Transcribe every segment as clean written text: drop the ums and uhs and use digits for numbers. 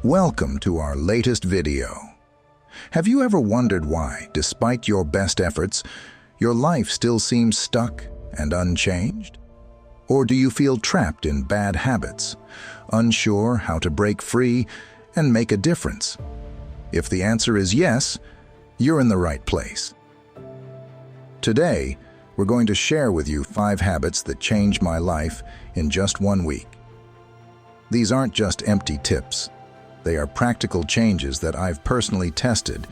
Welcome to our latest video. Have you ever wondered why, despite your best efforts, your life still seems stuck and unchanged? Or do you feel trapped in bad habits, unsure how to break free and make a difference? If the answer is yes, you're in the right place. Today, we're going to share with you 5 habits that changed my life in just 1 week. These aren't just empty tips. They are practical changes that I've personally tested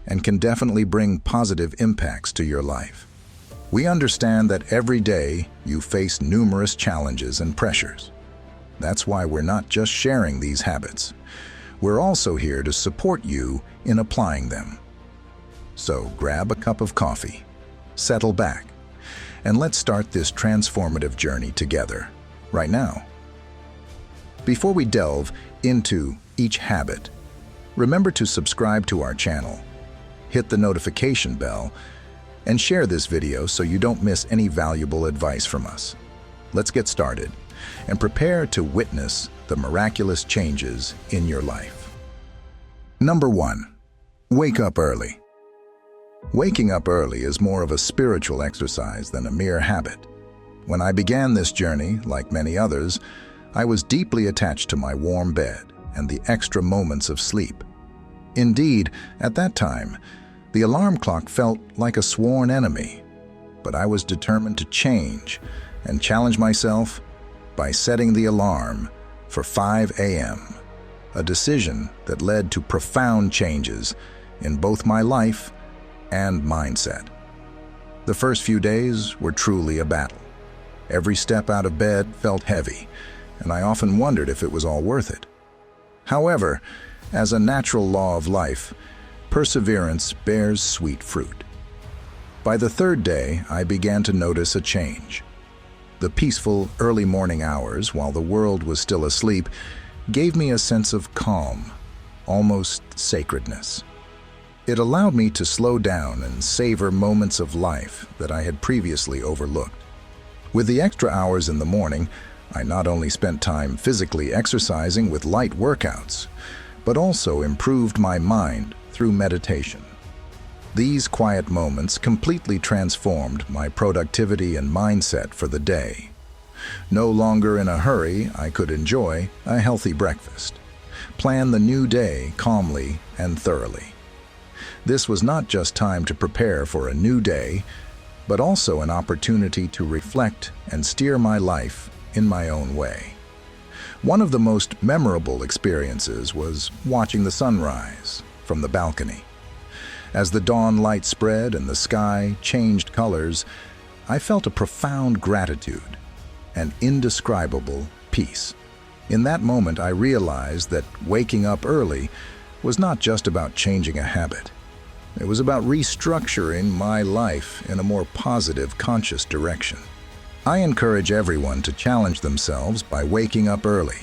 and can definitely bring positive impacts to your life. We understand that every day you face numerous challenges and pressures. That's why we're not just sharing these habits. We're also here to support you in applying them. So grab a cup of coffee, settle back, and let's start this transformative journey together, right now. Before we delve into each habit, remember to subscribe to our channel, hit the notification bell, and share this video so you don't miss any valuable advice from us. Let's get started and prepare to witness the miraculous changes in your life. Number 1. Wake up early. Waking up early is more of a spiritual exercise than a mere habit. When I began this journey, like many others, I was deeply attached to my warm bed and the extra moments of sleep. Indeed, at that time, the alarm clock felt like a sworn enemy, but I was determined to change and challenge myself by setting the alarm for 5 a.m., a decision that led to profound changes in both my life and mindset. The first few days were truly a battle. Every step out of bed felt heavy, and I often wondered if it was all worth it. However, as a natural law of life, perseverance bears sweet fruit. By the 3rd day, I began to notice a change. The peaceful early morning hours, while the world was still asleep, gave me a sense of calm, almost sacredness. It allowed me to slow down and savor moments of life that I had previously overlooked. With the extra hours in the morning, I not only spent time physically exercising with light workouts, but also improved my mind through meditation. These quiet moments completely transformed my productivity and mindset for the day. No longer in a hurry, I could enjoy a healthy breakfast, plan the new day calmly and thoroughly. This was not just time to prepare for a new day, but also an opportunity to reflect and steer my life in my own way. One of the most memorable experiences was watching the sunrise from the balcony. As the dawn light spread and the sky changed colors, I felt a profound gratitude and indescribable peace. In that moment, I realized that waking up early was not just about changing a habit. It was about restructuring my life in a more positive, conscious direction. I encourage everyone to challenge themselves by waking up early,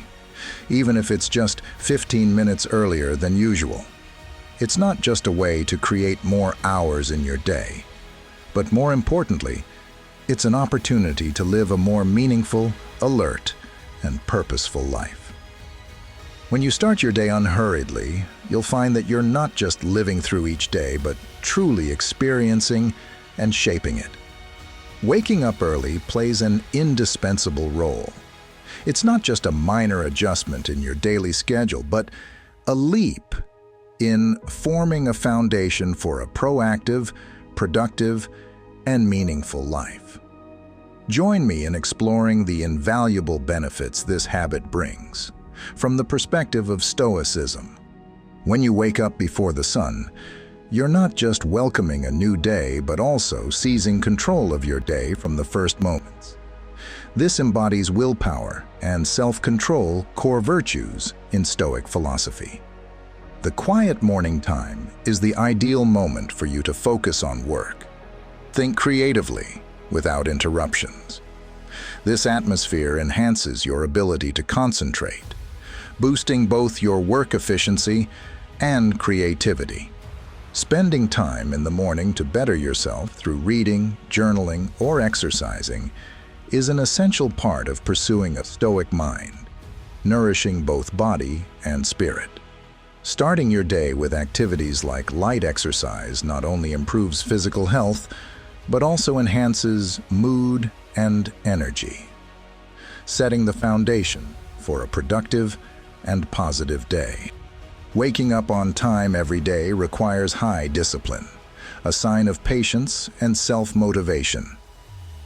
even if it's just 15 minutes earlier than usual. It's not just a way to create more hours in your day, but more importantly, it's an opportunity to live a more meaningful, alert, and purposeful life. When you start your day unhurriedly, you'll find that you're not just living through each day, but truly experiencing and shaping it. Waking up early plays an indispensable role. It's not just a minor adjustment in your daily schedule, but a leap in forming a foundation for a proactive, productive, and meaningful life. Join me in exploring the invaluable benefits this habit brings from the perspective of Stoicism. When you wake up before the sun, you're not just welcoming a new day, but also seizing control of your day from the first moments. This embodies willpower and self-control, core virtues in Stoic philosophy. The quiet morning time is the ideal moment for you to focus on work. Think creatively, without interruptions. This atmosphere enhances your ability to concentrate, boosting both your work efficiency and creativity. Spending time in the morning to better yourself through reading, journaling, or exercising is an essential part of pursuing a Stoic mind. nourishing both body and spirit. Starting your day with activities like light exercise not only improves physical health, but also enhances mood and energy, setting the foundation for a productive and positive day. Waking up on time every day requires high discipline, a sign of patience and self-motivation.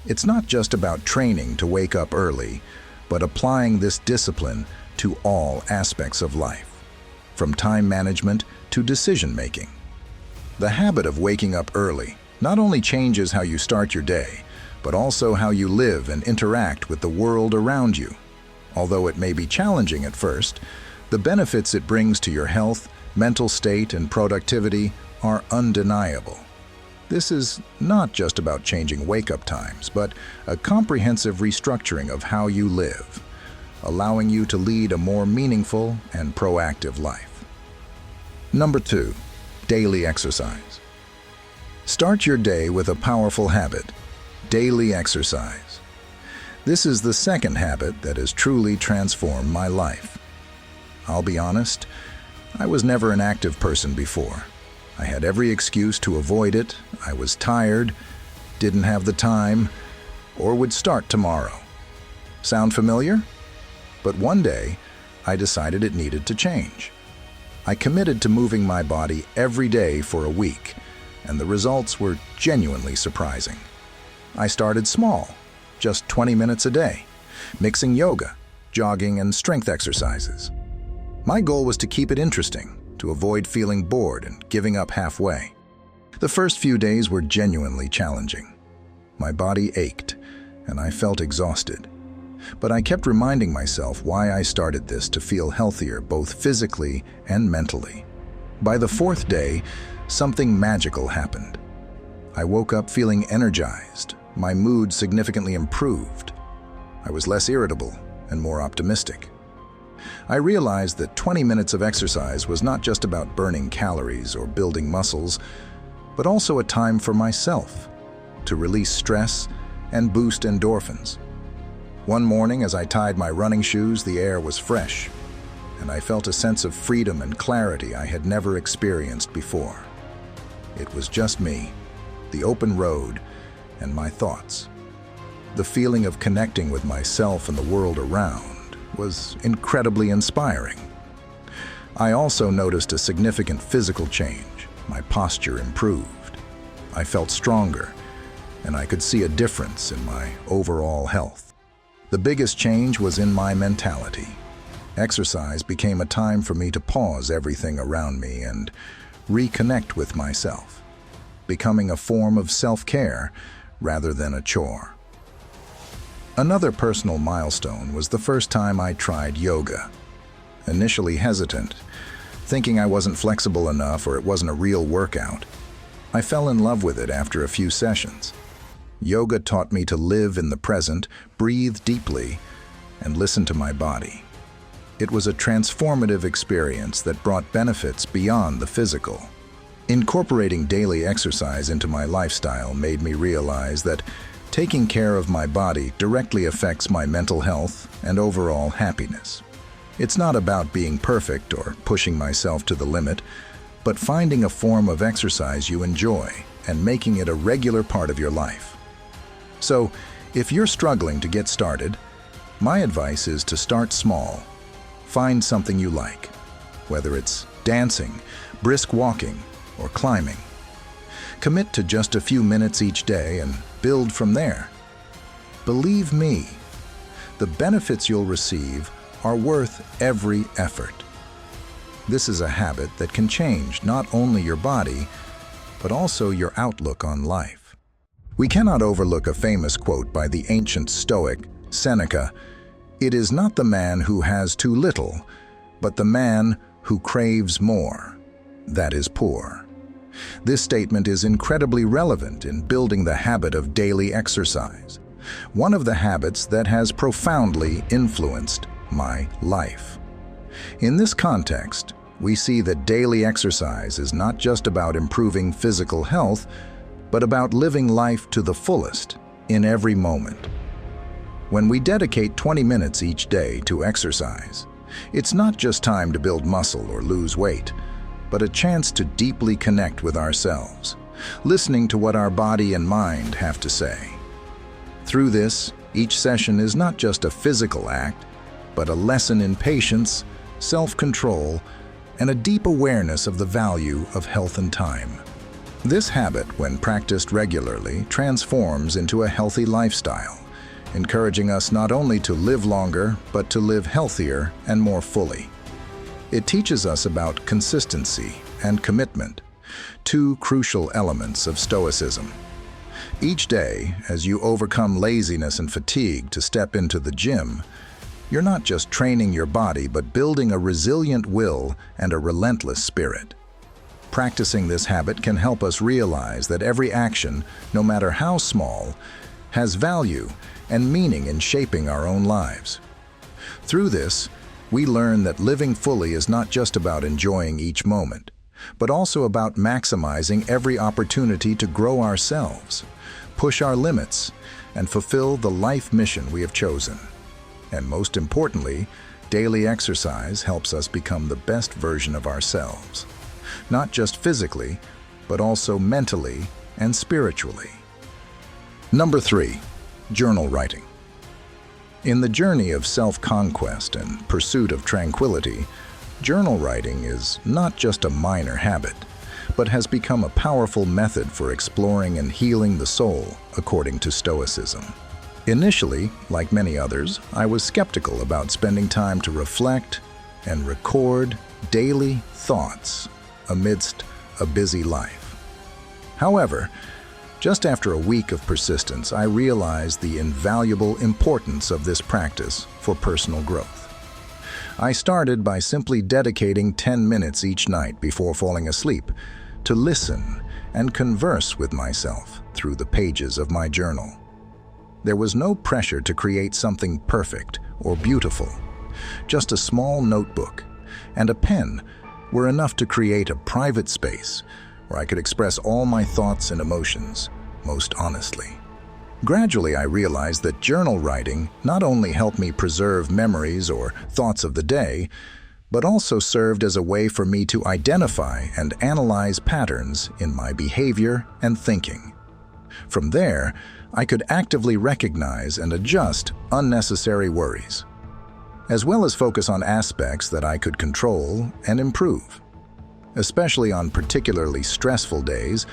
It's not just about training to wake up early, but applying this discipline to all aspects of life, from time management to decision-making. The habit of waking up early not only changes how you start your day, but also how you live and interact with the world around you. Although it may be challenging at first, the benefits it brings to your health, mental state, and productivity are undeniable. This is not just about changing wake-up times, but a comprehensive restructuring of how you live, allowing you to lead a more meaningful and proactive life. Number 2, daily exercise. Start your day with a powerful habit, daily exercise. This is the second habit that has truly transformed my life. I'll be honest, I was never an active person before. I had every excuse to avoid it. I was tired, didn't have the time, or would start tomorrow. Sound familiar? But one day, I decided it needed to change. I committed to moving my body every day for a week, and the results were genuinely surprising. I started small, just 20 minutes a day, mixing yoga, jogging, and strength exercises. My goal was to keep it interesting, to avoid feeling bored and giving up halfway. The first few days were genuinely challenging. My body ached, and I felt exhausted. But I kept reminding myself why I started this to feel healthier both physically and mentally. By the fourth day, something magical happened. I woke up feeling energized. My mood significantly improved. I was less irritable and more optimistic. I realized that 20 minutes of exercise was not just about burning calories or building muscles, but also a time for myself, to release stress and boost endorphins. One morning, as I tied my running shoes, the air was fresh, and I felt a sense of freedom and clarity I had never experienced before. It was just me, the open road, and my thoughts. The feeling of connecting with myself and the world around was incredibly inspiring. I also noticed a significant physical change. My posture improved. I felt stronger, and I could see a difference in my overall health. The biggest change was in my mentality. Exercise became a time for me to pause everything around me and reconnect with myself, becoming a form of self-care rather than a chore. Another personal milestone was the first time I tried yoga. Initially hesitant, thinking I wasn't flexible enough or it wasn't a real workout, I fell in love with it after a few sessions. Yoga taught me to live in the present, breathe deeply, and listen to my body. It was a transformative experience that brought benefits beyond the physical. Incorporating daily exercise into my lifestyle made me realize that taking care of my body directly affects my mental health and overall happiness. It's not about being perfect or pushing myself to the limit, but finding a form of exercise you enjoy and making it a regular part of your life. So, if you're struggling to get started, my advice is to start small. Find something you like, whether it's dancing, brisk walking, or climbing. Commit to just a few minutes each day and build from there. Believe me, the benefits you'll receive are worth every effort. This is a habit that can change not only your body, but also your outlook on life. We cannot overlook a famous quote by the ancient Stoic, Seneca: "It is not the man who has too little, but the man who craves more that is poor." This statement is incredibly relevant in building the habit of daily exercise, one of the habits that has profoundly influenced my life. In this context, we see that daily exercise is not just about improving physical health, but about living life to the fullest in every moment. When we dedicate 20 minutes each day to exercise, it's not just time to build muscle or lose weight, but a chance to deeply connect with ourselves, listening to what our body and mind have to say. Through this, each session is not just a physical act, but a lesson in patience, self-control, and a deep awareness of the value of health and time. This habit, when practiced regularly, transforms into a healthy lifestyle, encouraging us not only to live longer, but to live healthier and more fully. It teaches us about consistency and commitment, two crucial elements of Stoicism. Each day, as you overcome laziness and fatigue to step into the gym, you're not just training your body, but building a resilient will and a relentless spirit. Practicing this habit can help us realize that every action, no matter how small, has value and meaning in shaping our own lives. Through this, we learn that living fully is not just about enjoying each moment, but also about maximizing every opportunity to grow ourselves, push our limits, and fulfill the life mission we have chosen. And most importantly, daily exercise helps us become the best version of ourselves, not just physically, but also mentally and spiritually. Number 3, journal writing. In the journey of self-conquest and pursuit of tranquility, journal writing is not just a minor habit, but has become a powerful method for exploring and healing the soul, according to Stoicism. Initially, like many others, I was skeptical about spending time to reflect and record daily thoughts amidst a busy life. However, just after a week of persistence, I realized the invaluable importance of this practice for personal growth. I started by simply dedicating 10 minutes each night before falling asleep to listen and converse with myself through the pages of my journal. There was no pressure to create something perfect or beautiful. Just a small notebook and a pen were enough to create a private space where I could express all my thoughts and emotions most honestly. Gradually, I realized that journal writing not only helped me preserve memories or thoughts of the day, but also served as a way for me to identify and analyze patterns in my behavior and thinking. From there, I could actively recognize and adjust unnecessary worries, as well as focus on aspects that I could control and improve. Especially on particularly stressful days,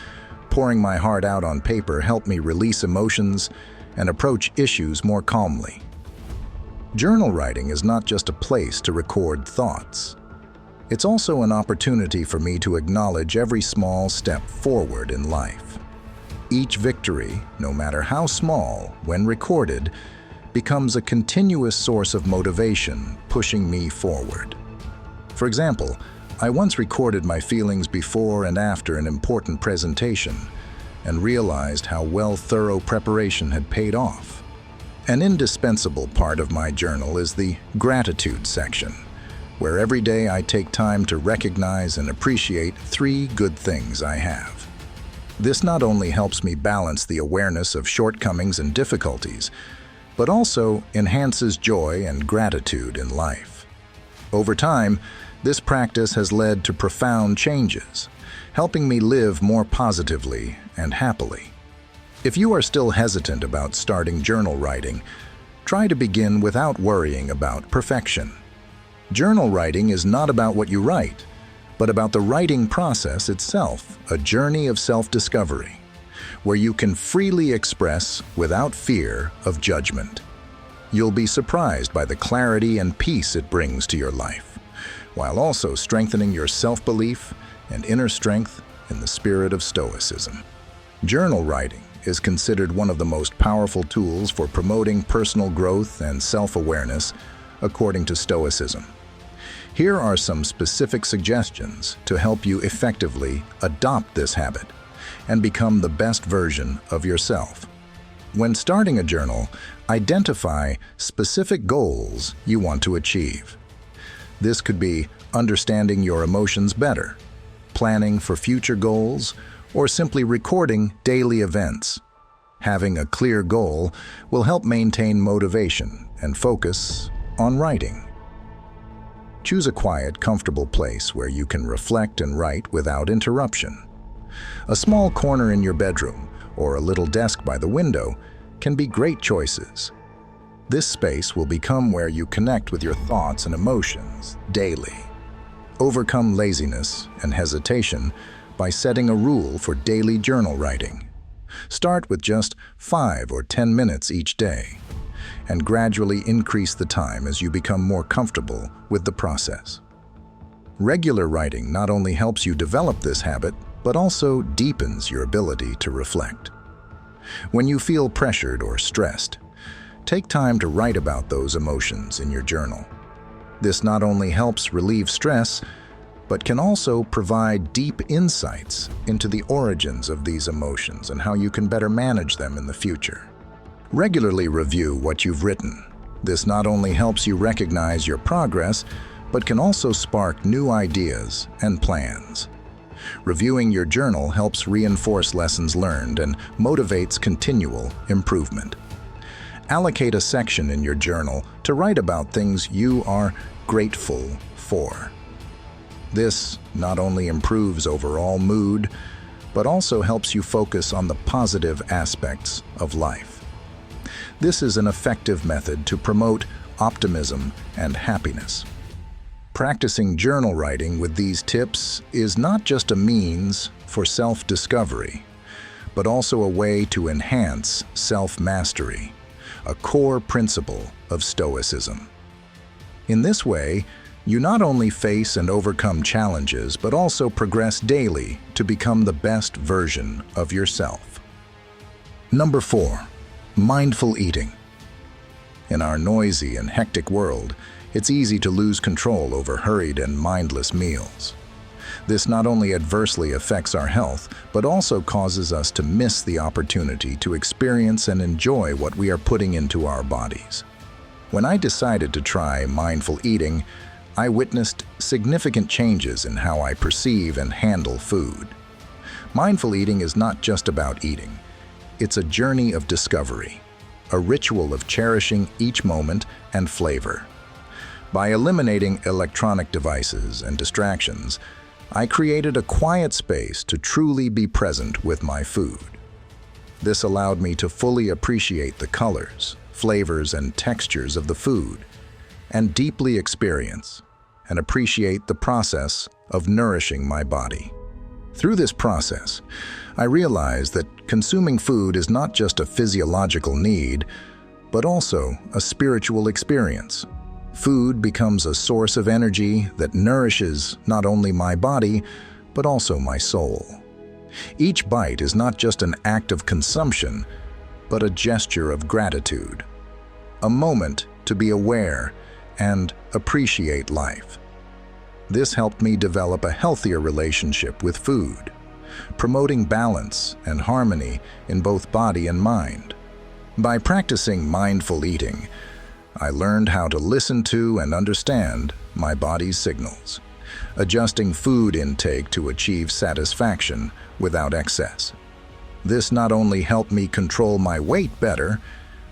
pouring my heart out on paper helped me release emotions and approach issues more calmly. Journal writing is not just a place to record thoughts. It's also an opportunity for me to acknowledge every small step forward in life. Each victory, no matter how small, when recorded, becomes a continuous source of motivation, pushing me forward. For example, I once recorded my feelings before and after an important presentation and realized how well thorough preparation had paid off. An indispensable part of my journal is the gratitude section, where every day I take time to recognize and appreciate 3 good things I have. This not only helps me balance the awareness of shortcomings and difficulties, but also enhances joy and gratitude in life. Over time, this practice has led to profound changes, helping me live more positively and happily. If you are still hesitant about starting journal writing, try to begin without worrying about perfection. Journal writing is not about what you write, but about the writing process itself, a journey of self-discovery, where you can freely express without fear of judgment. You'll be surprised by the clarity and peace it brings to your life, while also strengthening your self-belief and inner strength in the spirit of Stoicism. Journal writing is considered one of the most powerful tools for promoting personal growth and self-awareness, according to Stoicism. Here are some specific suggestions to help you effectively adopt this habit and become the best version of yourself. When starting a journal, identify specific goals you want to achieve. This could be understanding your emotions better, planning for future goals, or simply recording daily events. Having a clear goal will help maintain motivation and focus on writing. Choose a quiet, comfortable place where you can reflect and write without interruption. A small corner in your bedroom or a little desk by the window can be great choices. This space will become where you connect with your thoughts and emotions daily. Overcome laziness and hesitation by setting a rule for daily journal writing. Start with just 5 or 10 minutes each day, and gradually increase the time as you become more comfortable with the process. Regular writing not only helps you develop this habit, but also deepens your ability to reflect. When you feel pressured or stressed, take time to write about those emotions in your journal. This not only helps relieve stress, but can also provide deep insights into the origins of these emotions and how you can better manage them in the future. Regularly review what you've written. This not only helps you recognize your progress, but can also spark new ideas and plans. Reviewing your journal helps reinforce lessons learned and motivates continual improvement. Allocate a section in your journal to write about things you are grateful for. This not only improves overall mood, but also helps you focus on the positive aspects of life. This is an effective method to promote optimism and happiness. Practicing journal writing with these tips is not just a means for self-discovery, but also a way to enhance self-mastery, a core principle of Stoicism. In this way, you not only face and overcome challenges, but also progress daily to become the best version of yourself. Number 4, mindful eating. In our noisy and hectic world, it's easy to lose control over hurried and mindless meals. This not only adversely affects our health, but also causes us to miss the opportunity to experience and enjoy what we are putting into our bodies. When I decided to try mindful eating, I witnessed significant changes in how I perceive and handle food. Mindful eating is not just about eating. It's a journey of discovery, a ritual of cherishing each moment and flavor. By eliminating electronic devices and distractions, I created a quiet space to truly be present with my food. This allowed me to fully appreciate the colors, flavors, and textures of the food, and deeply experience and appreciate the process of nourishing my body. Through this process, I realized that consuming food is not just a physiological need, but also a spiritual experience. Food becomes a source of energy that nourishes not only my body, but also my soul. Each bite is not just an act of consumption, but a gesture of gratitude, a moment to be aware and appreciate life. This helped me develop a healthier relationship with food, promoting balance and harmony in both body and mind. By practicing mindful eating, I learned how to listen to and understand my body's signals, adjusting food intake to achieve satisfaction without excess. This not only helped me control my weight better,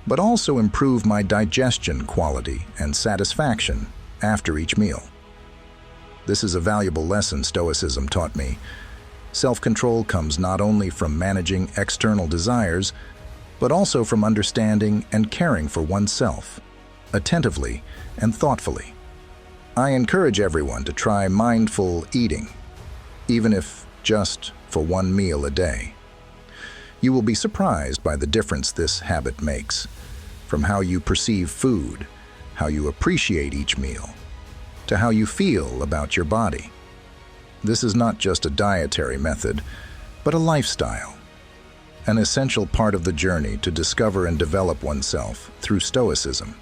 but also improve my digestion quality and satisfaction after each meal. This is a valuable lesson Stoicism taught me. Self-control comes not only from managing external desires, but also from understanding and caring for oneself, attentively and thoughtfully. I encourage everyone to try mindful eating, even if just for one meal a day. You will be surprised by the difference this habit makes, from how you perceive food, how you appreciate each meal, to how you feel about your body. This is not just a dietary method, but a lifestyle, an essential part of the journey to discover and develop oneself through Stoicism.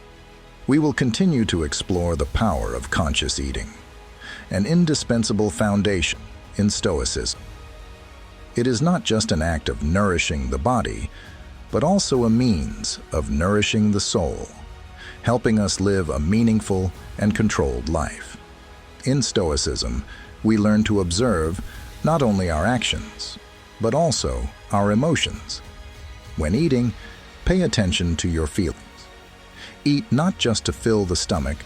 We will continue to explore the power of conscious eating, an indispensable foundation in Stoicism. It is not just an act of nourishing the body, but also a means of nourishing the soul, helping us live a meaningful and controlled life. In Stoicism, we learn to observe not only our actions, but also our emotions. When eating, pay attention to your feelings. Eat not just to fill the stomach,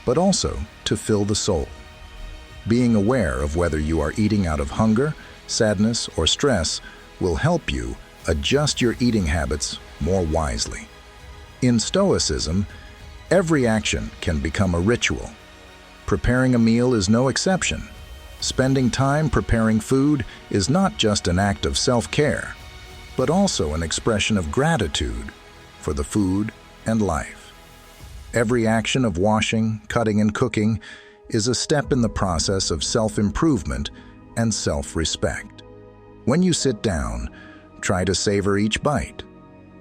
but also to fill the soul. Being aware of whether you are eating out of hunger, sadness, or stress will help you adjust your eating habits more wisely. In Stoicism, every action can become a ritual. Preparing a meal is no exception. Spending time preparing food is not just an act of self-care, but also an expression of gratitude for the food and life. Every action of washing, cutting, and cooking is a step in the process of self-improvement and self-respect. When you sit down, try to savor each bite.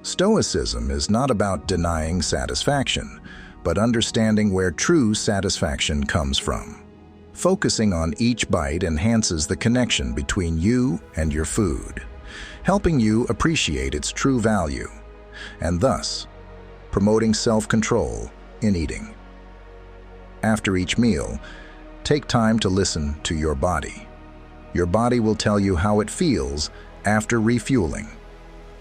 Stoicism is not about denying satisfaction, but understanding where true satisfaction comes from. Focusing on each bite enhances the connection between you and your food, helping you appreciate its true value, and thus promoting self-control in eating. After each meal, take time to listen to your body. Your body will tell you how it feels after refueling.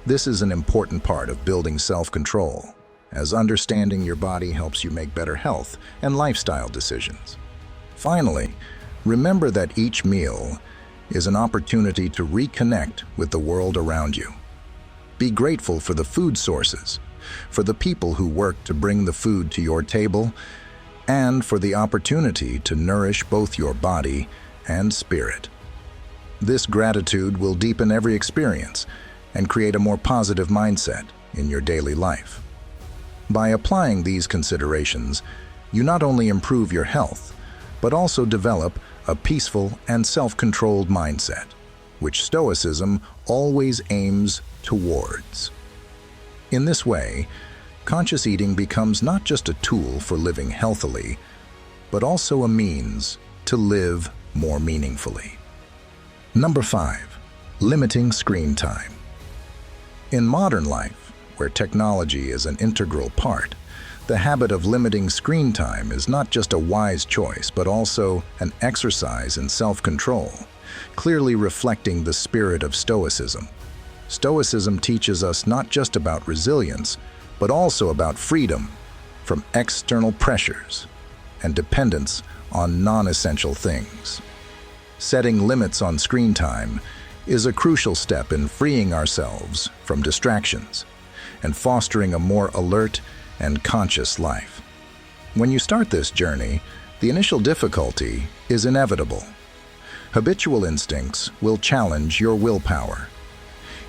This is an important part of building self-control, as understanding your body helps you make better health and lifestyle decisions. Finally, remember that each meal is an opportunity to reconnect with the world around you. Be grateful for the food sources, for the people who work to bring the food to your table, and for the opportunity to nourish both your body and spirit. This gratitude will deepen every experience and create a more positive mindset in your daily life. By applying these considerations, you not only improve your health, but also develop a peaceful and self-controlled mindset, which Stoicism always aims towards. In this way, conscious eating becomes not just a tool for living healthily, but also a means to live more meaningfully. Number 5, limiting screen time. In modern life, where technology is an integral part, the habit of limiting screen time is not just a wise choice, but also an exercise in self-control, clearly reflecting the spirit of Stoicism. Stoicism teaches us not just about resilience, but also about freedom from external pressures and dependence on non-essential things. Setting limits on screen time is a crucial step in freeing ourselves from distractions and fostering a more alert and conscious life. When you start this journey, the initial difficulty is inevitable. Habitual instincts will challenge your willpower.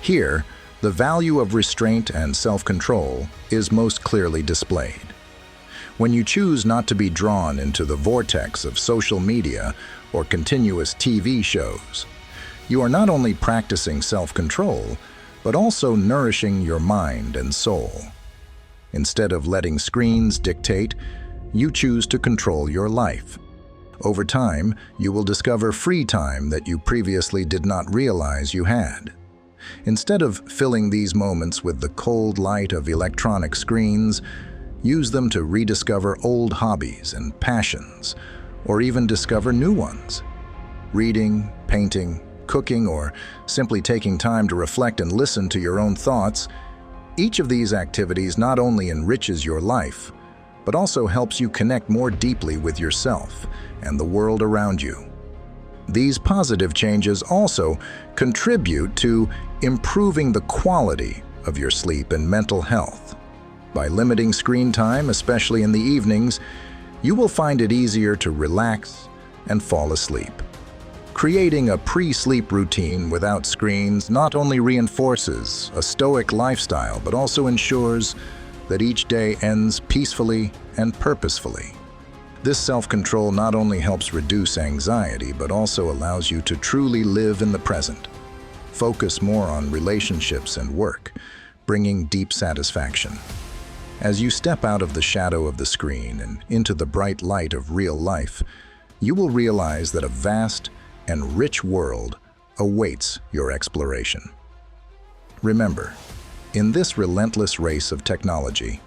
Here, the value of restraint and self-control is most clearly displayed. When you choose not to be drawn into the vortex of social media or continuous TV shows, you are not only practicing self-control, but also nourishing your mind and soul. Instead of letting screens dictate, you choose to control your life. Over time, you will discover free time that you previously did not realize you had. Instead of filling these moments with the cold light of electronic screens, use them to rediscover old hobbies and passions, or even discover new ones. Reading, painting, cooking, or simply taking time to reflect and listen to your own thoughts, each of these activities not only enriches your life, but also helps you connect more deeply with yourself and the world around you. These positive changes also contribute to improving the quality of your sleep and mental health. By limiting screen time, especially in the evenings, you will find it easier to relax and fall asleep. Creating a pre-sleep routine without screens not only reinforces a stoic lifestyle, but also ensures that each day ends peacefully and purposefully. This self-control not only helps reduce anxiety, but also allows you to truly live in the present. Focus more on relationships and work, bringing deep satisfaction. As you step out of the shadow of the screen and into the bright light of real life, you will realize that a vast and rich world awaits your exploration. Remember, in this relentless race of technology,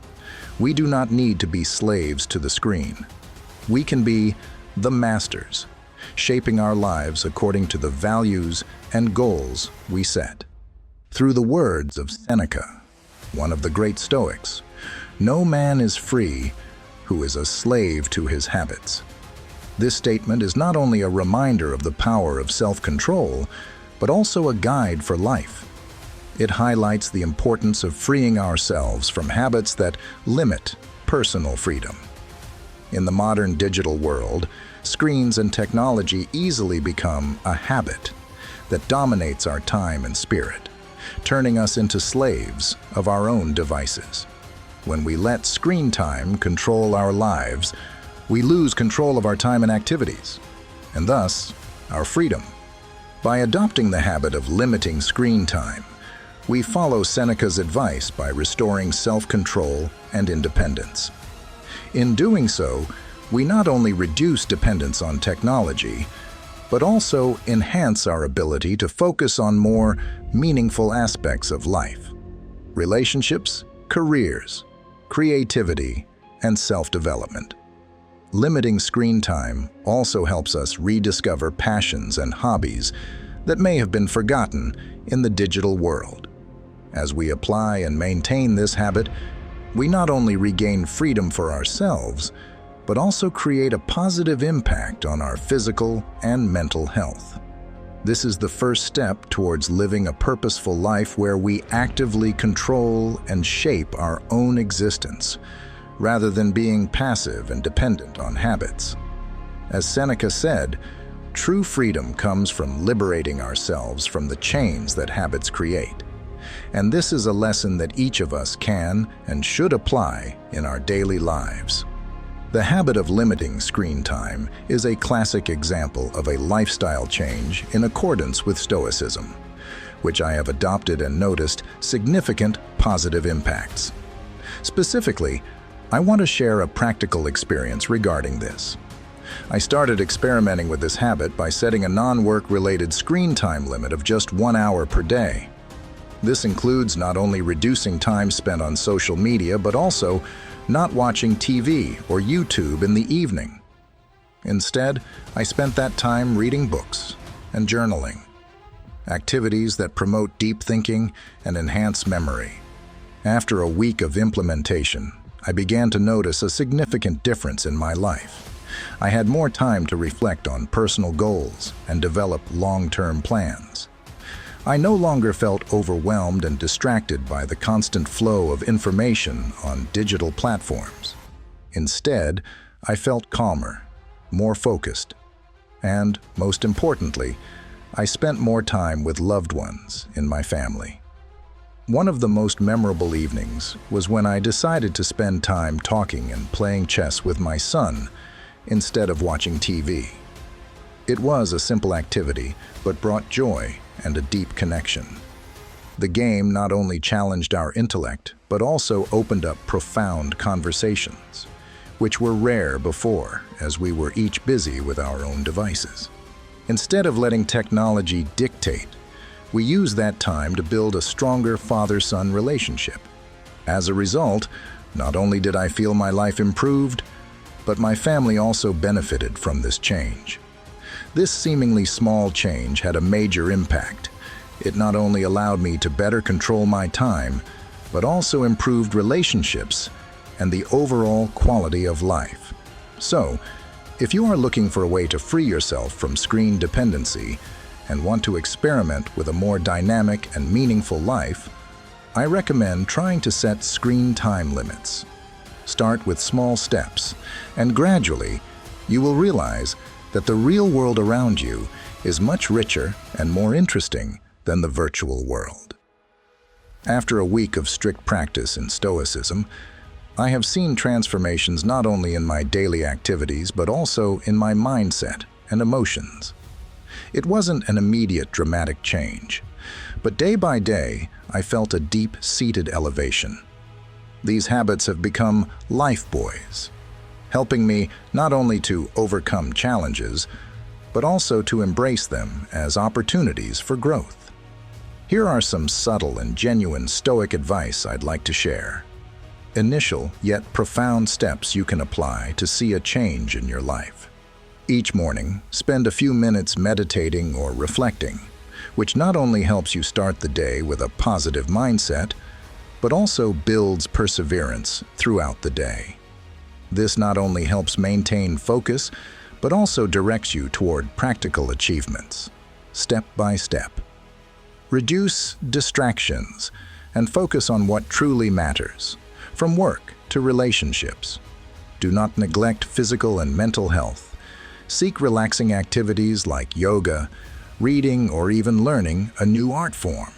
we do not need to be slaves to the screen. We can be the masters, shaping our lives according to the values and goals we set. Through the words of Seneca, one of the great Stoics, "No man is free who is a slave to his habits." This statement is not only a reminder of the power of self-control, but also a guide for life. It highlights the importance of freeing ourselves from habits that limit personal freedom. In the modern digital world, screens and technology easily become a habit that dominates our time and spirit, turning us into slaves of our own devices. When we let screen time control our lives, we lose control of our time and activities, and thus our freedom. By adopting the habit of limiting screen time, we follow Seneca's advice by restoring self-control and independence. In doing so, we not only reduce dependence on technology, but also enhance our ability to focus on more meaningful aspects of life: relationships, careers, creativity, and self-development. Limiting screen time also helps us rediscover passions and hobbies that may have been forgotten in the digital world. As we apply and maintain this habit, we not only regain freedom for ourselves, but also create a positive impact on our physical and mental health. This is the first step towards living a purposeful life where we actively control and shape our own existence, rather than being passive and dependent on habits. As Seneca said, true freedom comes from liberating ourselves from the chains that habits create. And this is a lesson that each of us can and should apply in our daily lives. The habit of limiting screen time is a classic example of a lifestyle change in accordance with Stoicism, which I have adopted and noticed significant positive impacts. Specifically, I want to share a practical experience regarding this. I started experimenting with this habit by setting a non-work-related screen time limit of just 1 hour per day. This includes not only reducing time spent on social media, but also not watching TV or YouTube in the evening. Instead, I spent that time reading books and journaling, activities that promote deep thinking and enhance memory. After a week of implementation, I began to notice a significant difference in my life. I had more time to reflect on personal goals and develop long-term plans. I no longer felt overwhelmed and distracted by the constant flow of information on digital platforms. Instead, I felt calmer, more focused, and, most importantly, I spent more time with loved ones in my family. One of the most memorable evenings was when I decided to spend time talking and playing chess with my son instead of watching TV. It was a simple activity, but brought joy and a deep connection. The game not only challenged our intellect, but also opened up profound conversations, which were rare before, as we were each busy with our own devices. Instead of letting technology dictate, we used that time to build a stronger father-son relationship. As a result, not only did I feel my life improved, but my family also benefited from this change. This seemingly small change had a major impact. It not only allowed me to better control my time, but also improved relationships and the overall quality of life. So, if you are looking for a way to free yourself from screen dependency and want to experiment with a more dynamic and meaningful life, I recommend trying to set screen time limits. Start with small steps, and gradually, you will realize that the real world around you is much richer and more interesting than the virtual world. After a week of strict practice in Stoicism, I have seen transformations not only in my daily activities, but also in my mindset and emotions. It wasn't an immediate dramatic change, but day by day, I felt a deep-seated elevation. These habits have become life buoys, helping me not only to overcome challenges, but also to embrace them as opportunities for growth. Here are some subtle and genuine Stoic advice I'd like to share. Initial yet profound steps you can apply to see a change in your life. Each morning, spend a few minutes meditating or reflecting, which not only helps you start the day with a positive mindset, but also builds perseverance throughout the day. This not only helps maintain focus, but also directs you toward practical achievements, step by step. Reduce distractions and focus on what truly matters, from work to relationships. Do not neglect physical and mental health. Seek relaxing activities like yoga, reading, or even learning a new art form.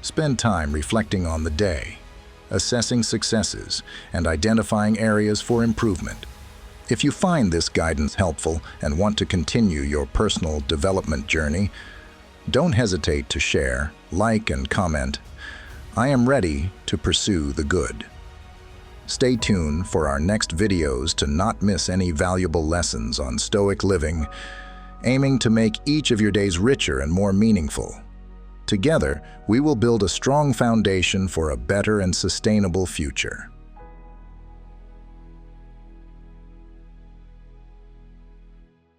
Spend time reflecting on the day, assessing successes, and identifying areas for improvement. If you find this guidance helpful and want to continue your personal development journey, don't hesitate to share, like, and comment. I am ready to pursue the good. Stay tuned for our next videos to not miss any valuable lessons on Stoic living, aiming to make each of your days richer and more meaningful. Together, we will build a strong foundation for a better and sustainable future.